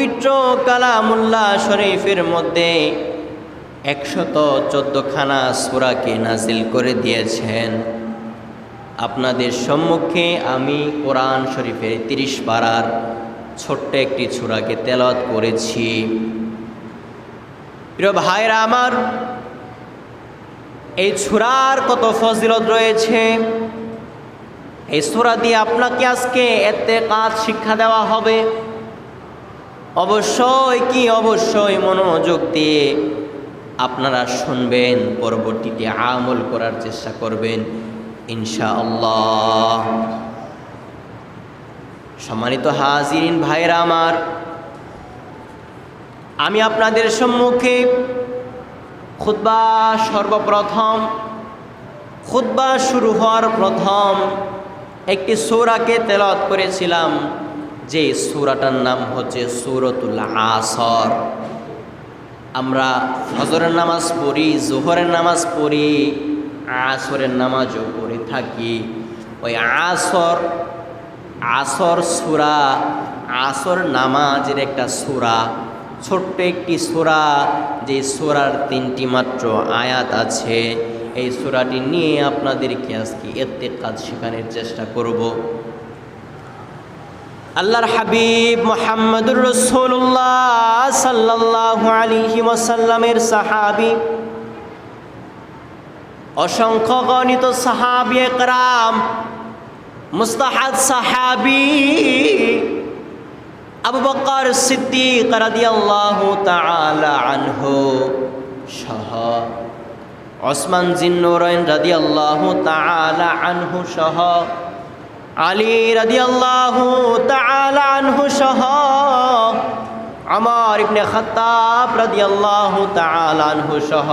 পবিত্র কালামুল্লাহ শরীফের মধ্যে 114 খানা সূরাকে নাজিল করে দিয়েছেন। আপনাদের সম্মুখে আমি কোরআন শরীফের 30 পারার ছোট্ট একটি সূরাকে তেলাওয়াত করেছি। প্রিয় ভাইরা আমার, এই সূরার কত ফজিলত রয়েছে। এই সূরা দিয়ে আপনাকে আজকে ইত্তেকাদ শিক্ষা দেওয়া হবে। অবশ্যই মনোযোগ দিয়ে আপনারা শুনবেন, পরবর্তীতে আমল করার চেষ্টা করবেন ইনশাআল্লাহ। সম্মানিত হাজিরিন ভাইরা আমার, আমি আপনাদের সম্মুখে খুতবা শুরু হওয়ার প্রথম একটি সূরাকে তেলাওয়াত করেছিলাম, যে সূরাটার নাম হচ্ছে সূরাতুল আসর। আমরা ফজরের নামাজ পড়ি, জোহরের নামাজ পড়ি, আসরের নামাজও পড়ে থাকি। ওই আসর সূরা, আসর নামাজের একটা সূরা, ছোট্ট একটি সূরা, যে সূরার 3টি মাত্র আয়াত আছে। এই সূরাটি নিয়ে আপনাদেরকে আজকে ইত্তেকাদ শেখানোর চেষ্টা করব। আল্লাহর হাবিব মুহাম্মদুর রাসূলুল্লাহ সাল্লাল্লাহু আলাইহি ওয়াসাল্লামের সাহাবী, অসংখ্য গণিত সাহাবিয়ে কেরাম, মুস্তাহাদ সাহাবী আবু বকর সিদ্দিক রাদিয়াল্লাহু তাআলা আনহু সহ, ওসমান জিন্নুরাইন রাদিয়াল্লাহু তাআলা আনহু সহ, আলী রাদিয়াল্লাহু তাআলা আনহু সহ, ওমর ইবনে খাত্তাব রাদিয়াল্লাহু তাআলা আনহু সহ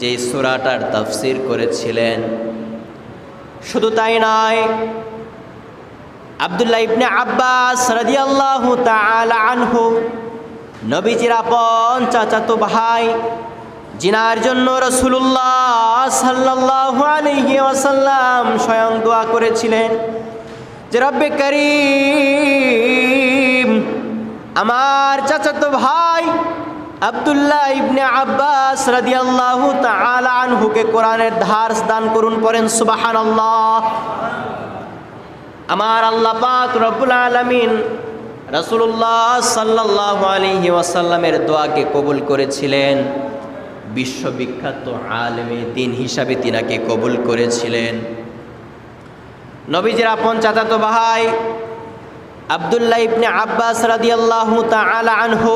যে সূরাটার তাফসীর করেছিলেন। শুধু তাই নয়, আব্দুল্লাহ ইবনে আব্বাস রাদিয়াল্লাহু তাআলা আনহু, নবীজির আপন চাচাতো ভাই, জিনার জন্য রাসূলুল্লাহ সাল্লাল্লাহু আলাইহি ওয়াসাল্লাম স্বয়ং দোয়া করেছিলেন যে রব্বে কারীম, আমার চাচাতো ভাই আব্দুল্লাহ ইবনে আব্বাস রাদিয়াল্লাহু তাআলা আনহুকে কোরআনের ধারস দান করুন। পড়েন সুবহানাল্লাহ। আমার আল্লাহ পাক রব্বুল আলামিন রাসূলুল্লাহ সাল্লাল্লাহু আলাইহি ওয়াসাল্লামের দোয়াকে কবুল করেছিলেন। বিশ্ববিখ্যাত আলেমে দ্বীন হিসাবে তিনাকে কবুল করেছিলেন। নবীজির আপন চাচাতো ভাই আব্দুল্লাহ ইবনে আব্বাস রাদিয়াল্লাহু তাআলা আনহু,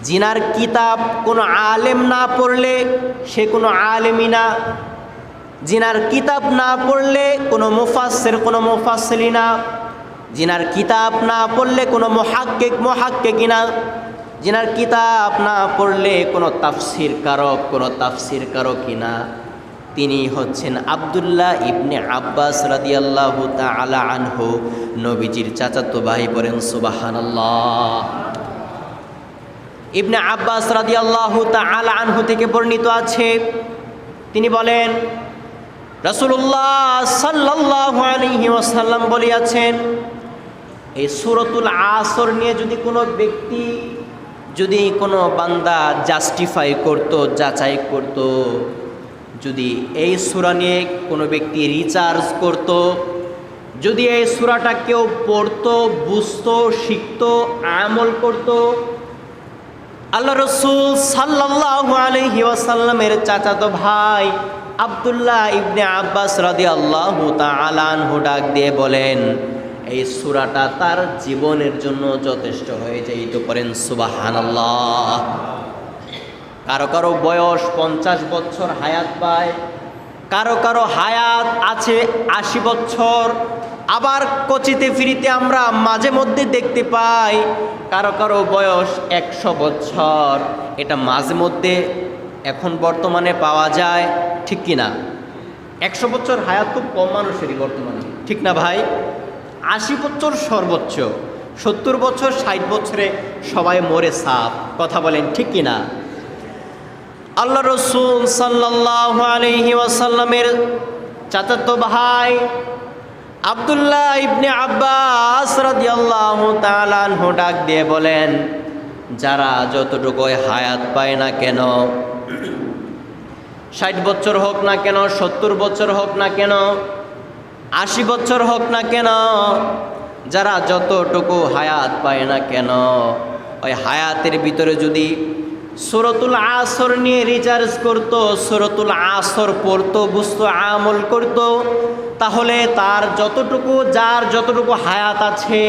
জিনার কিতাব কোনো আলেম না পড়লে সে কোনো আলেমই না। জিনার কিতাব না পড়লে কোনো মুফাসসির, কোনো মুফাসসিলি না। জিনার কিতাব না পড়লে কোনো মুহাক্কিক না। জিনার কিতাব না পড়লে কোনো তাফসির কারক না। তিনি হচ্ছেন আব্দুল্লাহ ইবনে আব্বাস রাদিয়াল্লাহু তাআলা আনহু, নবীজির চাচাতো ভাই। পড়েন সুবহানাল্লাহ। ইবনে আব্বাস রাদিয়াল্লাহু তাআলা আনহু থেকে বর্ণিত আছে, তিনি বলেন রাসূলুল্লাহ সাল্লাল্লাহু আলাইহি ওয়াসাল্লাম বলিয়াছেন, এই সূরাতুল আসর নিয়ে যদি কোনো ব্যক্তি, যদি কোনো বান্দা জাস্টিফাই করত, যাচাই করত, যদি এই সূরা নিয়ে কোনো ব্যক্তি রিসার্চ করত, যদি এই সূরাটা কেউ পড়তো, বুঝতো, শিখতো, আমল করত, আল্লাহ রাসূল সাল্লাল্লাহু আলাইহি ওয়াসাল্লামের চাচাতো ভাই আব্দুল্লাহ ইবনে আব্বাস রাদিয়াল্লাহু তাআলা আনহু ডাক দিয়ে বলেন, এই সূরাটা তার জীবনের জন্য যথেষ্ট হয়ে যাইত। পড়েন সুবহানাল্লাহ। কারো কারো বয়স 50 বছর হায়াত পায়, কারো কারো হায়াত আছে 80 বছর, আবার কচিতে ফিরিতে আমরা মাঝে মধ্যে দেখতে পাই কারো কারো বয়স 100 বছর। এটা মাঝে মধ্যে এখন বর্তমানে পাওয়া যায়, ঠিক কি না? 100 বছর হায়াত খুব কম মানুষেরই বর্তমানে, ঠিক না ভাই? 80 বছর সর্বোচ্চ, 70 বছর 60 বছরে সবাই মরে সাফ। কথা বলেন, ঠিক কি না? আল্লাহ রাসূল সাল্লাল্লাহু আলাইহি ওয়াসাল্লামের চাচাতো ভাই আব্দুল্লাহ ইবনে আব্বাস রাদিয়াল্লাহু তাআলা আনহু ডাক দিয়ে বলেন, যারা যতটুকু হায়াত পায় না কেন, 60 বছর হোক না কেন, 70 বছর হোক না কেন, 80 বছর হোক না কেন, যারা যতটুকু হায়াত পায় না কেন, ওই হায়াতের ভিতরে যদি সূরাতুল আসর নিয়ে রিচার্জ করত, সূরাতুল আসর পড়তো, বুঝতো, আমল করত, তাহলে তার যার যতটুকু হায়াত আছে,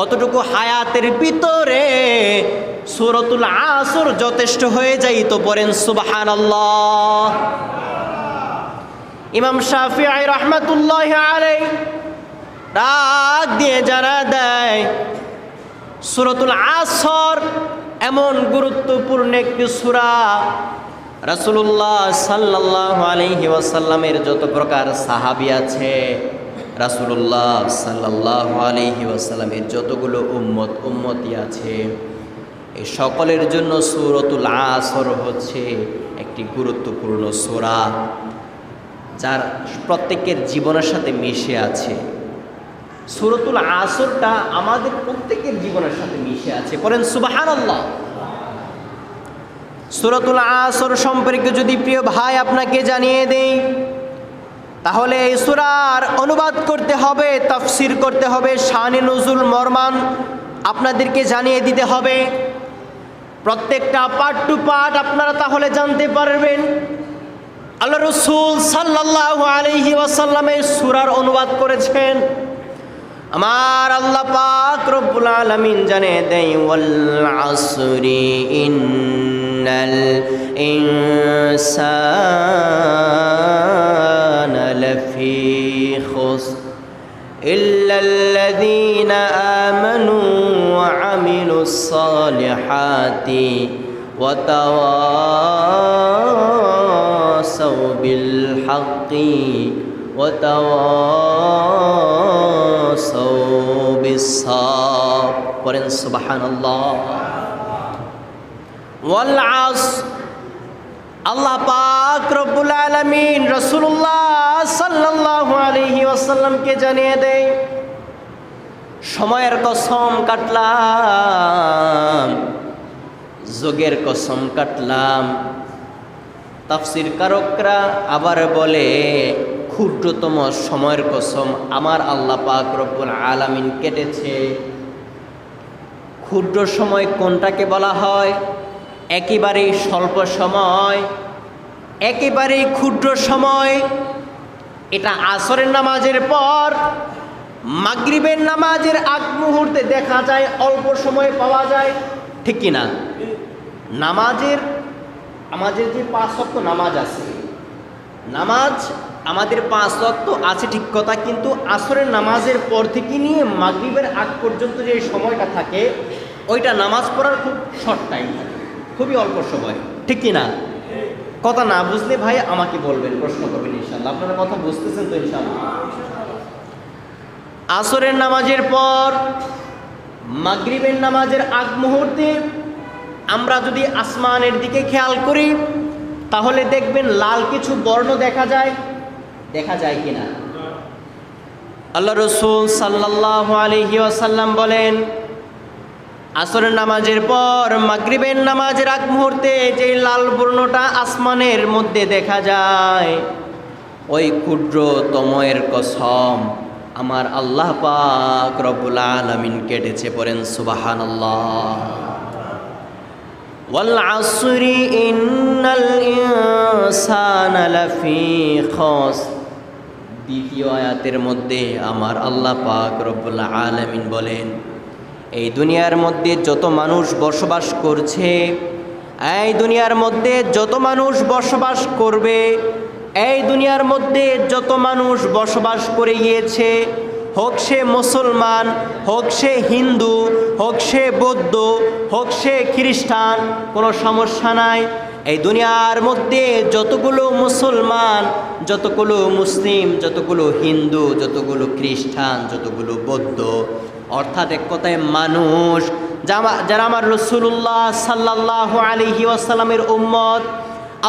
অতটুকু হায়াতের ভিতরে সূরাতুল আসর যথেষ্ট হয়ে যাইত। পড়েন সুবহানাল্লাহ। ইমাম শাফিঈ রাহমাতুল্লাহি আলাইহি ডাক দিয়ে জানা দেয়, সূরাতুল আসর এমন গুরুত্বপূর্ণ একটি সূরা, রাসূলুল্লাহ সাল্লাল্লাহু আলাইহি ওয়াসাল্লামের যত প্রকার সাহাবী আছে, রাসূলুল্লাহ সাল্লাল্লাহু আলাইহি ওয়াসাল্লামের যতগুলো উম্মতি আছে, এই সকলের জন্য সূরাতুল আসর হচ্ছে একটি গুরুত্বপূর্ণ সূরা, যার প্রত্যেকের জীবনের সাথে মিশে আছে। সূরাতুল আসরটা আমাদের প্রত্যেকের জীবনের সাথে মিশে আছে। পড়েন সুবহানাল্লাহ। সূরাতুল আসর সম্পর্কে যদি প্রিয় ভাই আপনাকে জানিয়ে দেই, তাহলে এই সূরার অনুবাদ করতে হবে, তাফসীর করতে হবে, শানে নুজুল মর্মান আপনাদেরকে জানিয়ে দিতে হবে। প্রত্যেকটা পার্ট টু পার্ট আপনারা তাহলে জানতে পারবেন। আল্লাহ রাসূল সাল্লাল্লাহু আলাইহি ওয়াসাল্লাম এই সূরার অনুবাদ করেছেন। আমার আল্লাহ পাক রব্বুল আলামিন জানিয়ে দেয়, ওয়াল আসরি ইন্নাল ইনসানা লাফি খুসর ইল্লাল্লাযীনা আমানু ওয়া আমিলুস সালিহাতি ওয়া তাওয়াসাউ বিল হাক্কি ওয়া তাওয়াসাউ বিস সাবর। পড়েন সুবহানাল্লাহ। ওয়াল আসর, আল্লাহ পাক রব্বুল আলামিন রাসূলুল্লাহ সাল্লাল্লাহু আলাইহি ওয়াসাল্লামকে জানিয়ে দেয়, সময়ের কসম কাটলাম, যোগের কসম কাটলাম। তাফসীর কারকরা আবার বলে, ক্ষুদ্রতম সময়ের কসম আমার আল্লাহ পাক রব্বুল আলামিন কেটেছে। ক্ষুদ্র সময় কোনটাকে বলা হয়? একেবারেই স্বল্প সময়, একেবারেই ক্ষুদ্র সময়। এটা আসরের নামাজের পর মাগরিবের নামাজের আগ মুহূর্তে দেখা যায়, অল্প সময় পাওয়া যায়, ঠিক কি না? আমাদের যে 5 ওয়াক্ত নামাজ আছে, নামাজ আমাদের 5 ওয়াক্ত আছে ঠিক কথা, কিন্তু আসরের নামাজের পর থেকে নিয়ে মাগরিবের আগ পর্যন্ত যে সময়টা থাকে, ওইটা নামাজ পড়ার খুব শর্ট টাইম থাকে, খুবই অল্প সময়, ঠিক কি না? কথা না বুঝলে ভাই আমাকে বলবেন, প্রশ্ন করবেন, ইনশাআল্লাহ। আপনারা কথা বুঝতেছেন তো ইনশাআল্লাহ? আসরের নামাজের পর মাগরিবের নামাজের আগ মুহূর্তে আমরা যদি আসমানের দিকে খেয়াল করি, তাহলে দেখবেন লাল কিছু বর্ণ দেখা যায় কিনা? আল্লাহ রাসূল সাল্লাল্লাহু আলাইহি ওয়াসাল্লাম বলেন, আসরের নামাজের পর মাগরিবের নামাজের আগ মুহূর্তে যে লাল বর্ণটা আসমানের মধ্যে দেখা যায়, ওই ক্ষুদ্রতমের কসম আমার আল্লাহ পাক রব্বুল আলামিন কেটেছে। পড়েন সুবহানাল্লাহ। ওয়াল আসরি ইন্নাল ইনসানা লাফি খুসর। দ্বিতীয় আয়াতের মধ্যে আমার আল্লাহ পাক রব্বুল আলামিন বলেন, এই দুনিয়ার মধ্যে যত মানুষ বসবাস করছে, এই দুনিয়ার মধ্যে যত মানুষ বসবাস করবে, এই দুনিয়ার মধ্যে যত মানুষ বসবাস করে গিয়েছে, হোক সে মুসলমান, হোক সে হিন্দু, হোক সে বৌদ্ধ, হোক সে খ্রিস্টান, কোনো সমস্যা নাই। এই দুনিয়ার মধ্যে যতগুলো মুসলমান, যতগুলো মুসলিম, যতগুলো হিন্দু, যতগুলো খ্রিস্টান, যতগুলো বৌদ্ধ, অর্থাৎ এক কথায় মানুষ, যারা আমার রাসূলুল্লাহ সাল্লাল্লাহু আলাইহি ওয়াসাল্লামের উম্মত,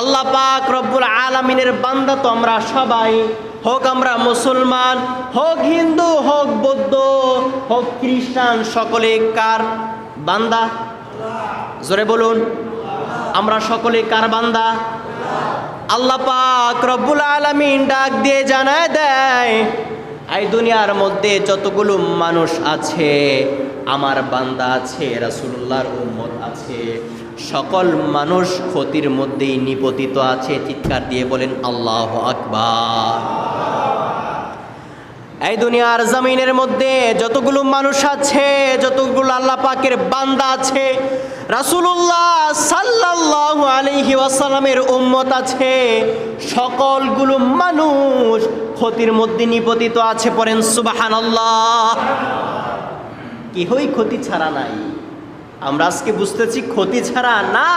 আল্লাহ পাক রব্বুল আলামিনের বান্দা তো আমরা সবাই। হোক আমরা মুসলমান, হোক হিন্দু, হোক বৌদ্ধ, হোক খ্রিস্টান, সকলে কার বান্দা? জোরে বলুন, আমরা সকলে কার বান্দা? আল্লাহ পাক রব্বুল আলামিন ডাক দিয়ে জানায় দেয়, এই দুনিয়ার মধ্যে যতগুলো মানুষ আছে আমার বান্দা আছে, রাসূলুল্লাহর উম্মত আছে, সকল মানুষ ক্ষতির মধ্যেই নিপতিত আছে। চিৎকার দিয়ে বলেন আল্লাহু আকবার। এই দুনিয়ার জমিনের মধ্যে যতগুলো মানুষ আছে, যতগুলো আল্লাহ পাকের বান্দা আছে, রাসূলুল্লাহ সাল্লাল্লাহু আলাইহি ওয়াসাল্লামের উম্মত আছে, সকলগুলো মানুষ ক্ষতির মধ্যে নিপতিত আছে। পড়েন সুবহানাল্লাহ। কেহই ক্ষতি ছাড়া নাই। আমরা আজকে বুঝতেছি ক্ষতি ছাড়া না।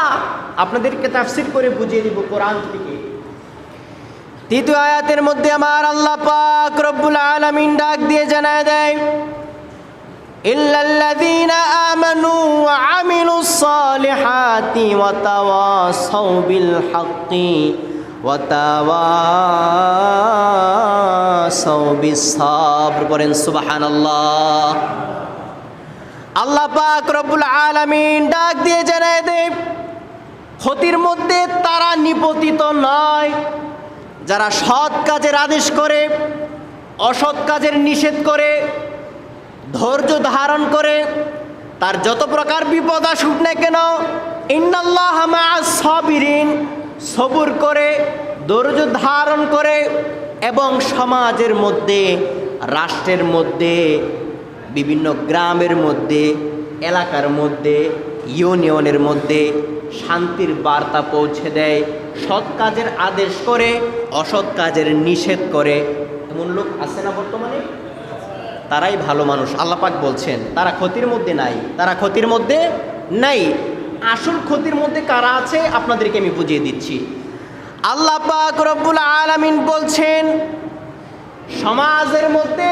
আপনাদেরকে তাফসীর করে বুঝিয়ে দিব কোরআন থেকে। তৃতীয় আয়াতের মধ্যে আমার আল্লাহ পাক রব্বুল আলামিন ডাক দিয়ে জানায় দেয়, ইল্লাল্লাযীনা আমানু ওয়া আমিলুস সালিহাতি ওয়া তাওয়াসাউ বিল হাক্কি ওয়া তাওয়াসাউ বিস সাবর। পড়েন সুবহানাল্লাহ। আল্লাহ পাক রব্বুল আলামিন ডাক দিয়ে জানায় দেয়, ক্ষতির মধ্যে তারা নিপতিত নয় যারা সৎ কাজের আদেশ করে, অসৎ কাজের নিষেধ করে, ধৈর্য ধারণ করে, তার যত প্রকার বিপদ আসুক না কেন, ইন্নাল্লাহা মা'আস সাবিরিন, সবুর করে, ধৈর্য ধারণ করে, এবং সমাজের মধ্যে, রাষ্ট্রের মধ্যে, বিভিন্ন গ্রামের মধ্যে, এলাকার মধ্যে, ইউনিয়নের মধ্যে শান্তির বার্তা পৌঁছে দেয়, সৎ কাজের আদেশ করে, অসৎ কাজের নিষেধ করে। এমন লোক আছে না বর্তমানে? তারাই ভালো মানুষ। আল্লাহ পাক বলছেন তারা ক্ষতির মধ্যে নাই, তারা ক্ষতির মধ্যে নাই। আসল ক্ষতির মধ্যে কারা আছে আপনাদেরকে আমি বুঝিয়ে দিচ্ছি। আল্লাহ পাক রব্বুল আলামিন বলছেন, সমাজের মধ্যে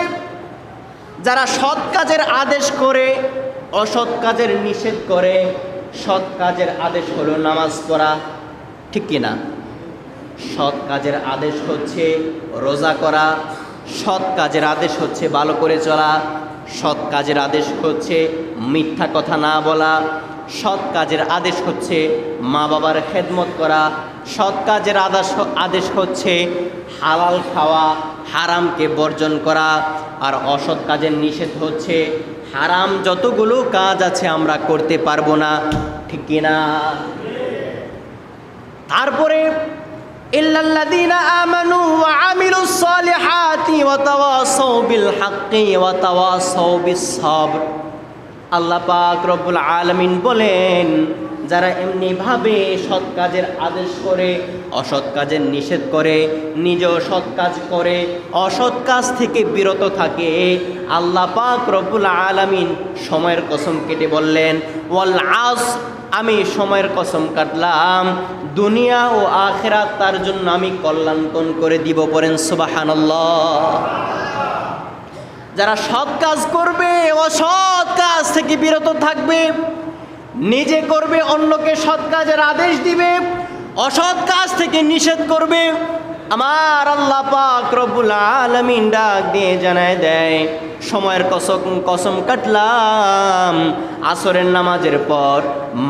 যারা সৎ কাজের আদেশ করে, অসৎ কাজের নিষেধ করে। সৎ কাজের আদেশ হলো নামাজ পড়া, ঠিক কিনা? সৎ কাজের আদেশ হচ্ছে রোজা করা, সৎ কাজের আদেশ হচ্ছে ভালো করে চলা, সৎ কাজের আদেশ হচ্ছে মিথ্যা কথা না বলা, সৎ কাজের আদেশ হচ্ছে মা বাবার খেদমত করা, সৎ কাজের আদেশ হচ্ছে হালাল খাওয়া, হারামকে বর্জন করা, আর অসৎ কাজের নিষেধ হচ্ছে হারাম যতগুলো কাজ আছে আমরা করতে পারবো না, ঠিক কিনা? তারপরে ইল্লাল্লাযীনা আমানু ওয়া আমিলুস সালিহাতি ওয়া তাওয়াসাউ বিল হাক্কি ওয়া তাওয়াসাউ বিস সাবর। আল্লাহ পাক রব্বুল আলামিন বলেন, যারা এমনিভাবে সৎ কাজের আদেশ করে, অসৎ কাজের নিষেধ করে, নিজেও সৎ কাজ করে, অসৎ কাজ থেকে বিরত থাকে, আল্লাহ পাক রব্বুল আলামিন সময়ের কসম কেটে বললেন, ওয়াল আসর, আমি সময়ের কসম কাটলাম, দুনিয়া ও আখিরাত তার জন্য আমি কল্যাণকর করে দিব। পড়েন সুবহানাল্লাহ। যারা সৎ কাজ করবে, অসৎ কাজ থেকে বিরত থাকবে, নিজে করবে, অন্যকে সৎ কাজের আদেশ দিবে, অসৎ কাজ থেকে নিষেধ করবে, আমার আল্লাহ পাক রব্বুল আলামিন ডাক দিয়ে জানায় দেয়, সময়ের কসম কাটলাম, আসরের নামাজের পর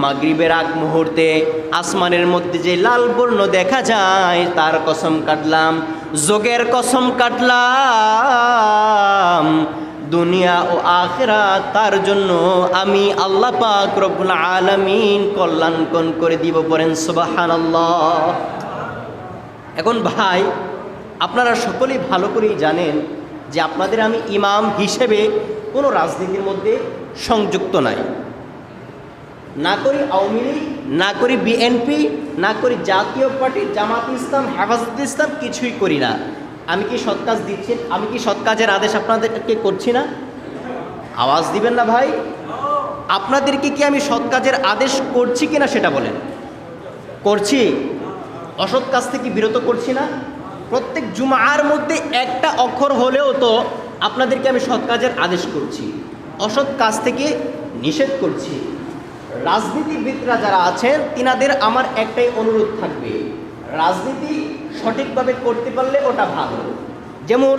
মাগরিবের আগ মুহূর্তে আসমানের মধ্যে যে লাল বর্ণ দেখা যায় তার কসম কাটলাম, যোগের কসম কাটলাম, দুনিয়া ও আখিরাত তার জন্য আমি আল্লাহ পাক রব্বুল আলামিন কল্যাণকর করে দিব। পড়েন সুবহানাল্লাহ। এখন ভাই, আপনারা সকলেই ভালো করেই জানেন যে আপনাদের আমি ইমাম হিসেবে কোনো রাজনীতির মধ্যে সংযুক্ত নাই, না করি আওয়ামী লীগ, না করি বিএনপি, না করি জাতীয় পার্টি, জামাত ইসলাম, হেফাজত ইসলাম, কিছুই করি না। আমি কি সৎ কাজ দিচ্ছি? আমি কি সৎ কাজের আদেশ আপনাদেরকে করছি না? আওয়াজ দিবেন না ভাই। আপনাদেরকে কি আমি সৎ কাজের আদেশ করছি কিনা সেটা বলেন। করছি? অসৎ কাজ থেকে বিরত করছি না? প্রত্যেক জুমার মধ্যে একটা অক্ষর হলেও তো আপনাদেরকে আমি সৎ কাজের আদেশ করছি, অসৎ কাজ থেকে নিষেধ করছি। রাজনীতিবিদরা যারা আছেন তিনাদের আমার একটাই অনুরোধ থাকবে, রাজনীতি সঠিকভাবে করতে পারলে ওটা ভালো, যেমন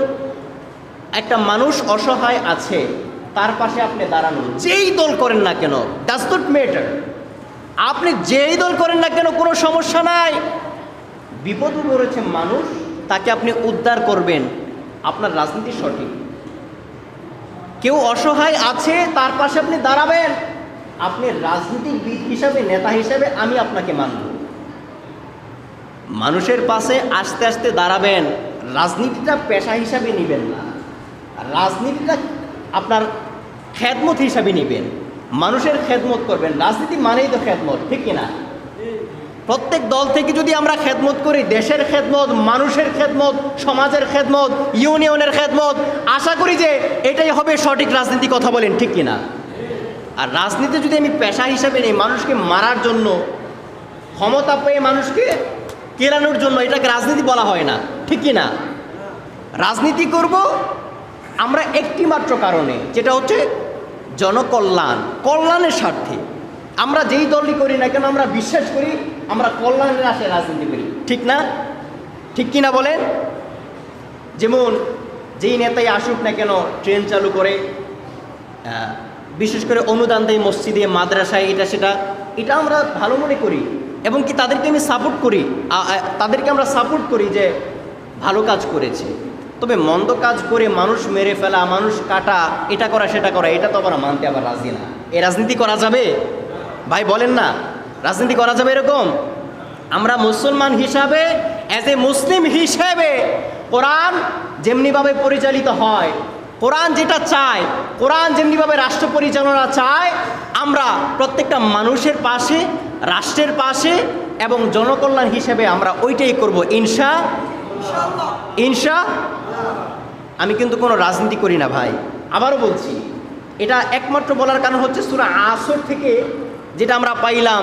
একটা মানুষ অসহায় আছে, তার পাশে আপনি দাঁড়ানো, যেই দল করেন না কেন, ডাজ নট ম্যাটার, আপনি যেই দল করেন না কেন কোনো সমস্যা নাই। বিপদে পড়েছে মানুষ, তাকে আপনি উদ্ধার করবেন, আপনার রাজনীতি সঠিক। কেউ অসহায় আছে, তার পাশে আপনি দাঁড়াবেন, আপনি রাজনীতিবিদ হিসাবে, নেতা হিসাবে আমি আপনাকে মানব। মানুষের পাশে আস্তে আস্তে দাঁড়াবেন, রাজনীতিটা পেশা হিসাবে নেবেন না, রাজনীতিটা আপনার খেদমত হিসাবে নেবেন, মানুষের খেদমত করবেন। রাজনীতি মানেই তো খেদমত, ঠিক কিনা? প্রত্যেক দল থেকে যদি আমরা খেদমত করি, দেশের খেদমত, মানুষের খেদমত, সমাজের খেদমত, ইউনিয়নের খেদমত, আশা করি যে এটাই হবে সঠিক রাজনীতি। কথা বলেন ঠিক কিনা? আর রাজনীতি যদি আমি পেশা হিসাবে নিই, মানুষকে মারার জন্য, ক্ষমতা পেয়ে মানুষকে কেরানোর জন্য, এটাকে রাজনীতি বলা হয় না, ঠিক কিনা? রাজনীতি করব আমরা একটি মাত্র কারণে, যেটা হচ্ছে জনকল্যাণ, কল্যাণের স্বার্থে। আমরা যেই দলই করি না কেন, আমরা বিশ্বাস করি আমরা কল্যাণের আশায় রাজনীতি করি, ঠিক না? ঠিক কিনা বলেন? যেমন যেই নেতাই আসুক না কেন, ট্রেন চালু করে, বিশেষ করে অনুদান দেয় মসজিদে, মাদ্রাসায়, এটা সেটা, এটা আমরা ভালো মনে করি এবং কি তাদেরকে আমি সাপোর্ট করি, তাদেরকে আমরা সাপোর্ট করি যে ভালো কাজ করেছে। তবে মন্দ কাজ করে মানুষ মেরে ফেলা, মানুষ কাটা, এটা করা সেটা করা, এটা তো আবার মানতে আবার রাজি না। এ রাজনীতি করা যাবে? ভাই বলেন না, রাজনীতি করা যাবে এরকম? আমরা মুসলমান হিসাবে, অ্যাজ এ মুসলিম হিসেবে, কোরআন যেমনিভাবে পরিচালিত হয়, কোরআন যেটা চায়, কোরআন যেমনিভাবে রাষ্ট্র পরিচালনা চায়, আমরা প্রত্যেকটা মানুষের পাশে, রাষ্ট্রের পাশে এবং জনকল্যাণ হিসেবে আমরা ওইটাই করব, ইনশা। আমি কিন্তু কোনো রাজনীতি করি না ভাই, আবারও বলছি। এটা একমাত্র বলার কারণ হচ্ছে সূরা আসর থেকে যেটা আমরা পাইলাম,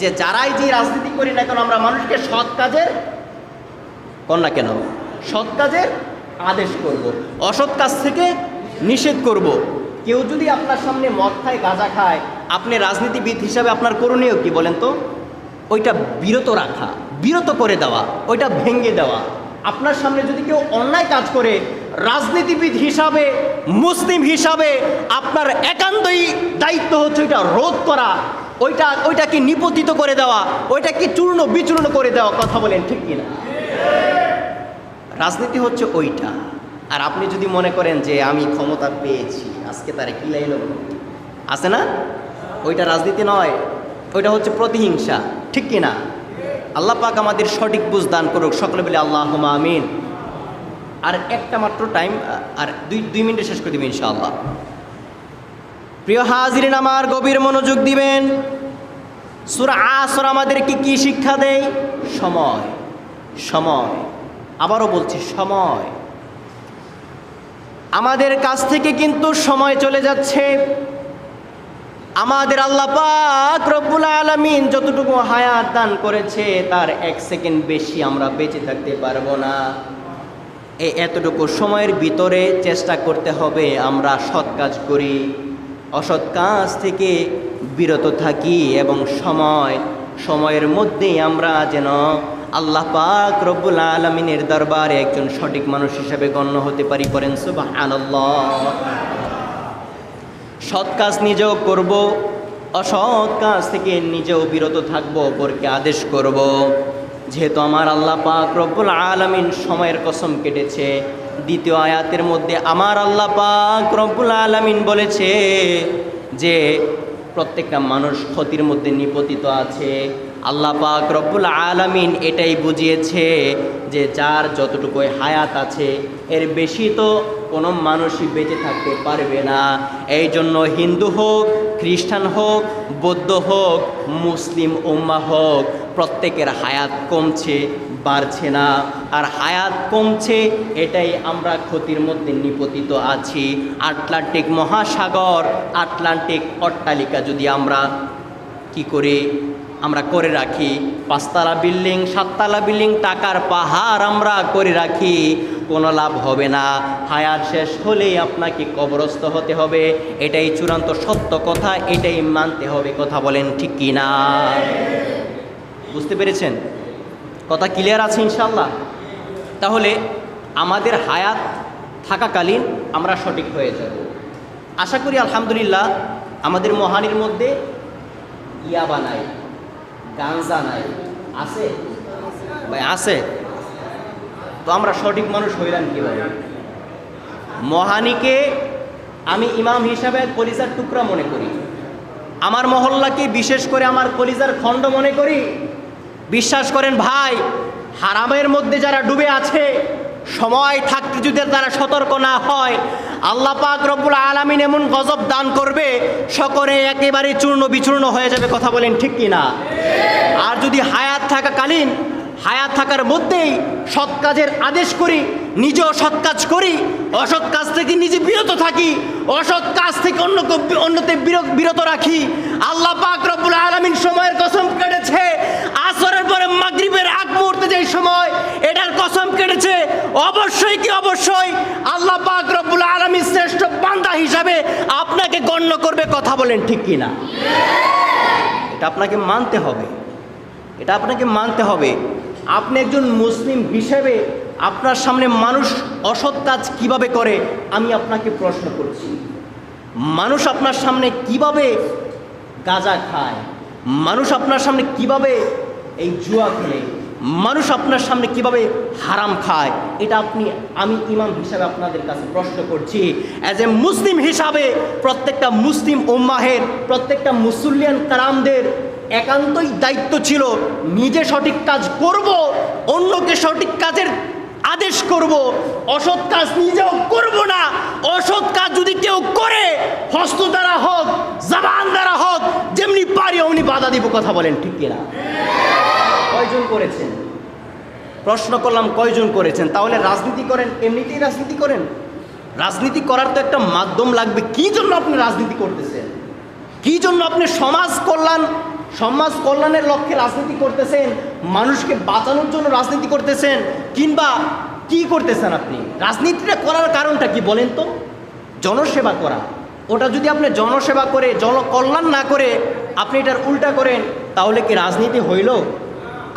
যে যারাই যে রাজনীতি করি না কেন, আমরা মানুষকে সৎ কাজের কর না কেন, সৎ কাজের আদেশ করব, অসৎ কাজ থেকে নিষেধ করব। কেউ যদি আপনার সামনে মদ খায়, গাঁজা খায়, আপনি রাজনীতিবিদ হিসাবে আপনার করণীয় কি বলেন তো? ওইটা বিরত রাখা, বিরত করে দেওয়া, ওইটা ভেঙে দেওয়া। আপনার সামনে যদি কেউ অন্যায় কাজ করে, রাজনীতিবিদ হিসাবে, মুসলিম হিসাবে আপনার একান্তই দায়িত্ব হচ্ছে ওইটা রোধ করা, ওইটাকে নিপতিত করে দেওয়া, ওইটাকে চূর্ণ বিচূর্ণ করে দেওয়া। কথা বলেন ঠিক কিনা? রাজনীতি হচ্ছে ওইটা। আর আপনি যদি মনে করেন যে আমি ক্ষমতা পেয়েছি, আজকে তারে কি লাইল আছে না, ওইটা রাজনীতি নয়, ওইটা হচ্ছে প্রতিহিংসা, ঠিক কিনা? আল্লাহ পাক আমাদের সঠিক বুঝ দান করুক, সকলে বলে আল্লাহুম্মা আমিন। আর একটা মাত্র টাইম, আর দুই মিনিটে শেষ করে দিবেন ইনশাআল্লাহ। প্রিয় হাজিরিন আমার, গভীর মনোযোগ দিবেন। সূরা আসর আমাদেরকে কি শিক্ষা দেয়? সময়, সময়, আবারও বলছি সময়। আমাদের কাছ থেকে কিন্তু সময় চলে যাচ্ছে। আমাদের আল্লাহ পাক রব্বুল আলামিন যতটুকু হায়াত দান করেছে, তার 1 সেকেন্ড বেশি আমরা বেঁচে থাকতে পারবো না। এতটুকু সময়ের ভিতরে চেষ্টা করতে হবে আমরা সৎ কাজ করি, অসৎ কাজ থেকে বিরত থাকি, এবং সময়ের মধ্যেই আমরা যেন আল্লাহ পাক রব্বুল আলামিনের দরবারে একজন সঠিক মানুষ হিসেবে গণ্য হতে পারি। করেন সুবহানাল্লাহ। সৎ কাজ নিজেও করব, অসৎ কাজ থেকে নিজেও বিরত থাকবো, অপরকে আদেশ করব। যেহেতু আমার আল্লাহ পাক রব্বুল আলামিন সময়ের কসম কেটেছে, দ্বিতীয় আয়াতের মধ্যে আমার আল্লাহ পাক রব্বুল আলামিন বলেছে যে প্রত্যেকটা মানুষ ক্ষতির মধ্যে নিপতিত আছে। আল্লাহ পাক রব্বুল আলামিন এটাই বুঝিয়েছে যে যার যতটুকু হায়াত আছে, এর বেশি তো কোনো মানুষই বেঁচে থাকতে পারবে না। এই জন্য হিন্দু হোক, খ্রিস্টান হোক, বৌদ্ধ হোক, মুসলিম উম্মাহ হোক, প্রত্যেকের হায়াত কমছে, বাড়ছে না। আর হায়াত কমছে, এটাই আমরা ক্ষতির মধ্যে নিপতিত আছি। আটলান্টিক মহাসাগর, আটলান্টিক অট্টালিকা যদি আমরা কি করি, আমরা করে রাখি, 5 তলা বিল্ডিং, 7 তলা বিল্ডিং, টাকার পাহাড় আমরা করে রাখি, কোনো লাভ হবে না। হায়াত শেষ হলেই আপনাকে কবরস্থ হতে হবে, এটাই চূড়ান্ত সত্য কথা, এটাই মানতে হবে। কথা বলেন ঠিক কি না? বুঝতে পেরেছেন? কথা ক্লিয়ার আছে ইনশাআল্লাহ? তাহলে আমাদের হায়াত থাকাকালীন আমরা সঠিক হয়ে যাব। আশা করি আলহামদুলিল্লাহ আমাদের মহানির মধ্যে ইয়াবা নাই, গাঞ্জা নাই, আছে ভাই? আছে। তো আমরা সঠিক মানুষ হইলাম কীভাবে? মহানিকে আমি ইমাম হিসাবে কলিজার টুকরা মনে করি, আমার মহল্লাকে বিশেষ করে আমার কলিজার খণ্ড মনে করি। বিশ্বাস করেন ভাই, হারামের মধ্যে যারা ডুবে আছে, সময় থাকতে যদি তারা সতর্ক না হয়, আল্লাহ পাক রব্বুল আলামিন এমন গজব দান করবে, সকলে একেবারে চূর্ণ বিচূর্ণ হয়ে যাবে। কথা বলেন ঠিক কি না? আর যদি হায়াত থাকাকালীন, হায়াত থাকার মধ্যেই সৎ কাজের আদেশ করি, নিজেও সৎ কাজ করি, অসৎ কাজ থেকে নিজে বিরত থাকি, অসৎ কাজ থেকে অন্যতে বিরত রাখি। আল্লাহ পাক রব্বুল আলামিন সময়ের কসম কেটেছে, আসরের পরে মাগরিবের আগ মুহূর্তে যে সময়, এটার কসম কেটেছে, অবশ্যই কি অবশ্যই আল্লাহ পাক রব্বুল আলামিন শ্রেষ্ঠ বান্দা হিসাবে আপনাকে গণ্য করবে। কথা বলেন ঠিক কি না? এটা আপনাকে মানতে হবে, এটা আপনাকে মানতে হবে। আপনি একজন মুসলিম হিসেবে আপনার সামনে মানুষ অসৎ কাজ কিভাবে করে আমি আপনাকে প্রশ্ন করছি। মানুষ আপনার সামনে কিভাবে গাঁজা খায়, মানুষ আপনার সামনে কিভাবে এই জুয়া খেলে, মানুষ আপনার সামনে কিভাবে হারাম খায়, এটা আমি ইমাম হিসাবে আপনাদের কাছে প্রশ্ন করছি। অ্যাজ এ মুসলিম হিসাবে প্রত্যেকটা মুসলিম উম্মাহের, প্রত্যেকটা মুসল্লিয়ান কারামদের একান্তই দায়িত্ব ছিল নিজে সঠিক কাজ করব, অন্যকে সঠিক কাজের আদেশ করব, অসৎ কাজ নিজেও করব না। অসৎ কাজ যদি কেউ করে, হস্ত দ্বারা হোক, জবান দ্বারা হোক, যেমনি পারি অমনি বাধা দিব। কথা বলেন ঠিক কিনা? কয়জন করেছেন? প্রশ্ন করলাম কয়জন করেছেন? তাহলে রাজনীতি করেন, এমনিতেই রাজনীতি করেন। রাজনীতি করার তো একটা মাধ্যম লাগবে। কি জন্য আপনি রাজনীতি করতেছেন? কি জন্য আপনি সমাজ কল্যাণের লক্ষ্যে রাজনীতি করতেছেন? মানুষকে বাঁচানোর জন্য রাজনীতি করতেছেন, কিংবা কি করতেছেন আপনি? রাজনীতিটা করার কারণটা কি বলেন তো? জনসেবা করা। ওটা যদি আপনি জনসেবা করে, জনকল্যাণ না করে আপনি এটার উল্টা করেন, তাহলে কি রাজনীতি হইল?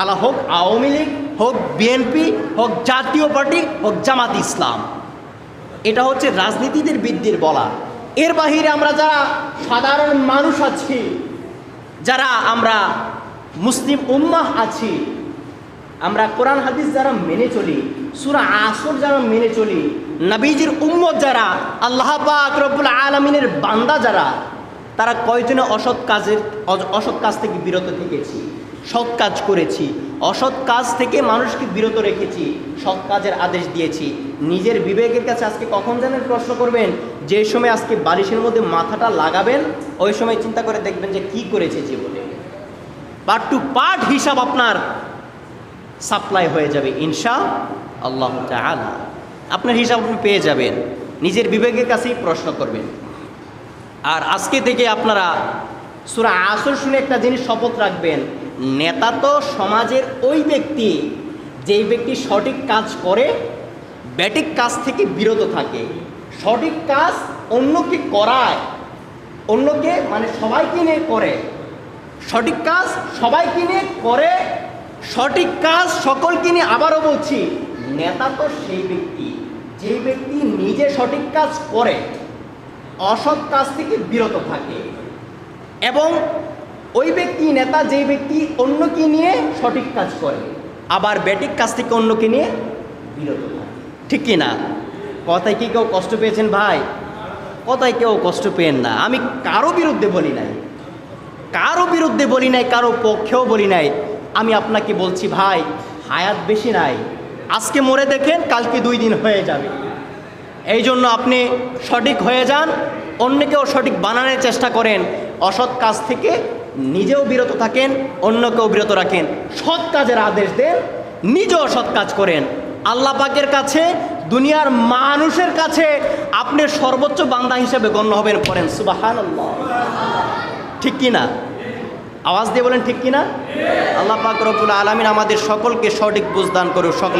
আলা হোক আওয়ামী লীগ, হোক বিএনপি, হোক জাতীয় পার্টি, হোক জামাত ইসলাম, এটা হচ্ছে রাজনীতিদের বৃদ্ধির বলা। এর বাহিরে আমরা যারা সাধারণ মানুষ আছি, যারা আমরা মুসলিম উম্মাহ আছি, আমরা কোরআন হাদিস যারা মেনে চলি, সূরা আসর যারা মেনে চলি, নবীজির উম্মত যারা, আল্লাহ পাক রব্বুল আলামিনের বান্দা যারা, তারা কয়জনে অসৎ কাজ থেকে বিরত থেকেছি, সৎ কাজ করেছি, অসৎ কাজ থেকে মানুষকে বিরত রেখেছি, সৎ কাজের আদেশ দিয়েছি। নিজের বিবেকের কাছে আজকে কখন জানেন প্রশ্ন করবেন? যে সময় আজকে বালিশের মধ্যে মাথাটা লাগাবেন, ওই সময় চিন্তা করে দেখবেন যে কি করেছে জীবনে। পার্ট টু পার্ট হিসাব আপনার সাপ্লাই হয়ে যাবে ইনশাআল্লাহ তাআলা। আপনার হিসাব আপনি পেয়ে যাবেন, নিজের বিবেকের কাছেই প্রশ্ন করবেন। আর আজকে থেকে আপনারা সূরা আসর শুনে একটা জিনিস শপথ রাখবেন, নেতা তো সমাজের ওই ব্যক্তি যেই ব্যক্তি সঠিক কাজ করে, ব্যাটিক কাজ থেকে বিরত থাকে, সঠিক কাজ অন্যকে করায়, অন্যকে মানে সবাইকে নিয়ে করে, সঠিক কাজ সবাইকে নিয়ে করে, সঠিক কাজ সকলকে নিয়ে। আবারও বলছি, নেতা তো সেই ব্যক্তি যেই ব্যক্তি নিজে সঠিক কাজ করে, অসৎ কাজ থেকে বিরত থাকে, এবং ওই ব্যক্তি নেতা যেই ব্যক্তি অন্যকে নিয়ে সঠিক কাজ করে, আবার ব্যাটিক কাজ থেকে অন্যকে নিয়ে বিরত থাকে। ঠিক কি না? কথায় কি কেউ কষ্ট পেয়েছেন ভাই? কথায় কেউ কষ্ট পেয়েন না। আমি কারো বিরুদ্ধে বলি নাই, কারো বিরুদ্ধে বলি নাই, কারো পক্ষেও বলি নাই। আমি আপনাকে বলছি ভাই, হায়াত বেশি নাই, আজকে মরে দেখেন কালকে 2 দিন হয়ে যাবে। এই জন্য আপনি সঠিক হয়ে যান, অন্যকেও সঠিক বানানোর চেষ্টা করেন, অসৎ কাজ থেকে নিজেও বিরত থাকেন, অন্যকেও বিরত রাখেন, সৎ কাজের আদেশ দেন, নিজেও সৎ কাজ করেন। আল্লাহ পাকের কাছে, দুনিয়ার মানুষের কাছে আপনি সর্বোচ্চ বান্দা হিসেবে গণ্য হবেন। পড়েন সুবহানাল্লাহ। ঠিক কি না? আওয়াজ দিয়ে বলেন ঠিক কি না? আল্লাহ পাক রব্বুল আলামিন আমাদের সকলকে সঠিক বুঝ দান করুক। সকলে